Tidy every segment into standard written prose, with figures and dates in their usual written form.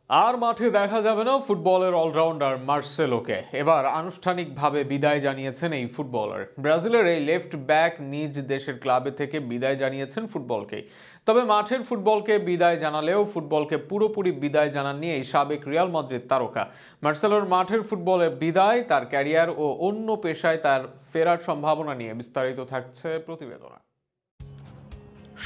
আর মাঠে দেখা যাবে না ফুটবলের অলরাউন্ডার মার্সেলোকে। এবার আনুষ্ঠানিকভাবে বিদায় জানিয়েছেন এই ফুটবলার। ব্রাজিলের এই লেফট ব্যাক নিজ দেশের ক্লাবে থেকে বিদায় জানিয়েছেন ফুটবলকে। তবে মাঠের ফুটবলকে বিদায় জানালেও ফুটবলকে পুরোপুরি বিদায় জানাননি এই সাবেক রিয়াল মাদ্রিদ তারকা। মার্সেলোর মাঠের ফুটবলের বিদায়, তার ক্যারিয়ার ও অন্য পেশায় তার ফেরার সম্ভাবনা নিয়ে বিস্তারিত থাকছে প্রতিবেদনে।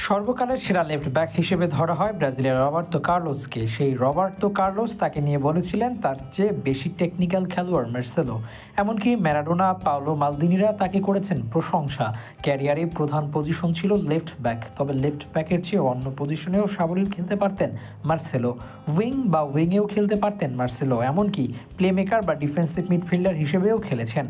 সর্বকালের সেরা লেফট ব্যাক হিসেবে ধরা হয় ব্রাজিলের রবার্তো কার্লোসকে। সেই রবার্তো কার্লোস তাকে নিয়ে বলেছিলেন তার চেয়ে বেশি টেকনিক্যাল খেলোয়াড় মার্সেলো। এমনকি ম্যারাডোনা, পাওলো মালদিনিরা তাকে করেছেন প্রশংসা। ক্যারিয়ারে প্রধান পজিশন ছিল লেফট ব্যাক, তবে লেফট ব্যাকের চেয়ে অন্য পজিশনেও সাবলীল খেলতে পারতেন মার্সেলো। উইংয়েও খেলতে পারতেন মার্সেলো, এমনকি প্লেমেকার বা ডিফেন্সিভ মিডফিল্ডার হিসেবেও খেলেছেন।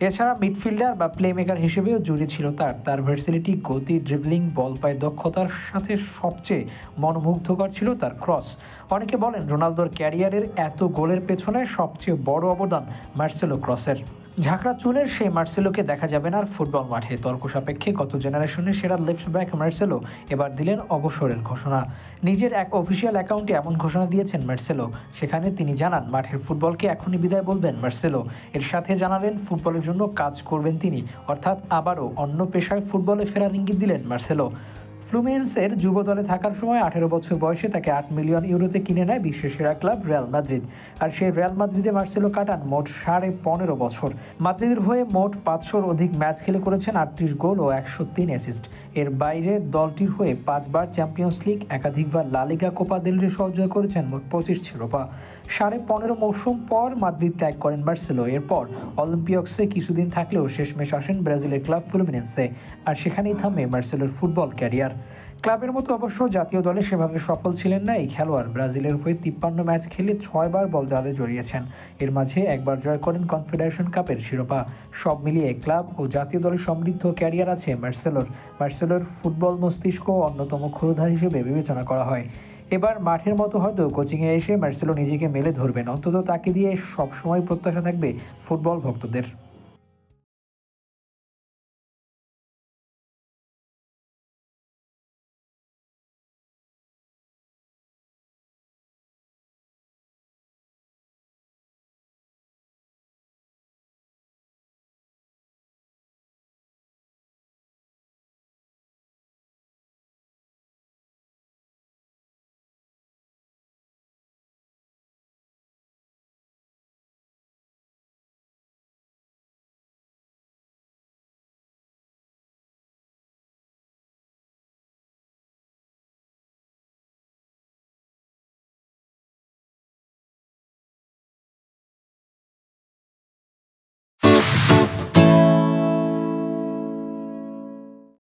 এছাড়া মিডফিল্ডার বা প্লেমেকার হিসেবেও জুড়ে ছিল তার ভার্সিলিটি, গতি, ড্রিবলিং, বল পায়ে দক্ষতার সাথে সবচেয়ে মনোমুগ্ধকর ছিল তার ক্রস। অনেকে বলেন রোনালদোর ক্যারিয়ারের এত গোলের পেছনে সবচেয়ে বড় অবদান মার্সেলো ক্রসের। ঝাঁকড়া চুলের সেই মার্সেলোকে দেখা যাবে না আর ফুটবল মাঠে। তর্ক সাপেক্ষে গত জেনারেশনের সেরা লেফট ব্যাক মার্সেলো এবার দিলেন অবসরের ঘোষণা। নিজের এক অফিসিয়াল অ্যাকাউন্টে এমন ঘোষণা দিয়েছেন মার্সেলো। সেখানে তিনি জানান মাঠের ফুটবলকে এখনই বিদায় বলবেন মার্সেলো। এর সাথে জানালেন ফুটবলের জন্য কাজ করবেন তিনি, অর্থাৎ আবারও অন্য পেশায় ফুটবলে ফেরার ইঙ্গিত দিলেন মার্সেলো। ফ্লুমিনেন্সের যুব দলে থাকার সময় 18 বছর বয়সে তাকে 8 মিলিয়ন ইউরোতে কিনে নেয় বিশ্বের সেরা ক্লাব রিয়াল মাদ্রিদ। আর সেই রিয়াল মাদ্রিদে মার্সেলো কাটান মোট 15.5 বছর। মাদ্রিদের হয়ে মোট 500-র অধিক ম্যাচ খেলে করেছেন 38 গোল ও 103 অ্যাসিস্ট। এর বাইরে দলটির হয়ে 5 বার চ্যাম্পিয়ন্স লিগ, একাধিকবার লা লিগা, কোপা দেল রে সহ জয় করেছেন মোট 25 শিরোপা। 15.5 মৌসুম পর মাদ্রিদ ত্যাগ করেন মার্সেলো। এরপর অলিম্পিয়াকসে কিছুদিন থাকলেও শেষমেশ আসেন ব্রাজিলের ক্লাব ফ্লুমিনেন্সে। আর সেখানেই থামে মার্সেলোর ফুটবল ক্যারিয়ার। ক্লাবের মতো অবশ্য জাতীয় দলে সেভাবে সফল ছিলেন না এই খেলোয়াড়। ব্রাজিলের হয়ে 53 ম্যাচ খেলে 6 বার বল জালে জড়িয়েছেন। এর মাঝে একবার জয় করেন কনফেডারেশন কাপের শিরোপা। সব মিলিয়ে ক্লাব ও জাতীয় দলে সমৃদ্ধ ক্যারিয়ার আছে মার্সেলোর ফুটবল মস্তিষ্ক অন্যতম ক্ষুরধার হিসেবে বিবেচনা করা হয়। এবার মাঠের মতো হয়তো কোচিংয়ে এসে মার্সেলো নিজেকে মেলে ধরবেন। অন্তত তাকে দিয়ে সবসময় প্রত্যাশা থাকবে ফুটবল ভক্তদের।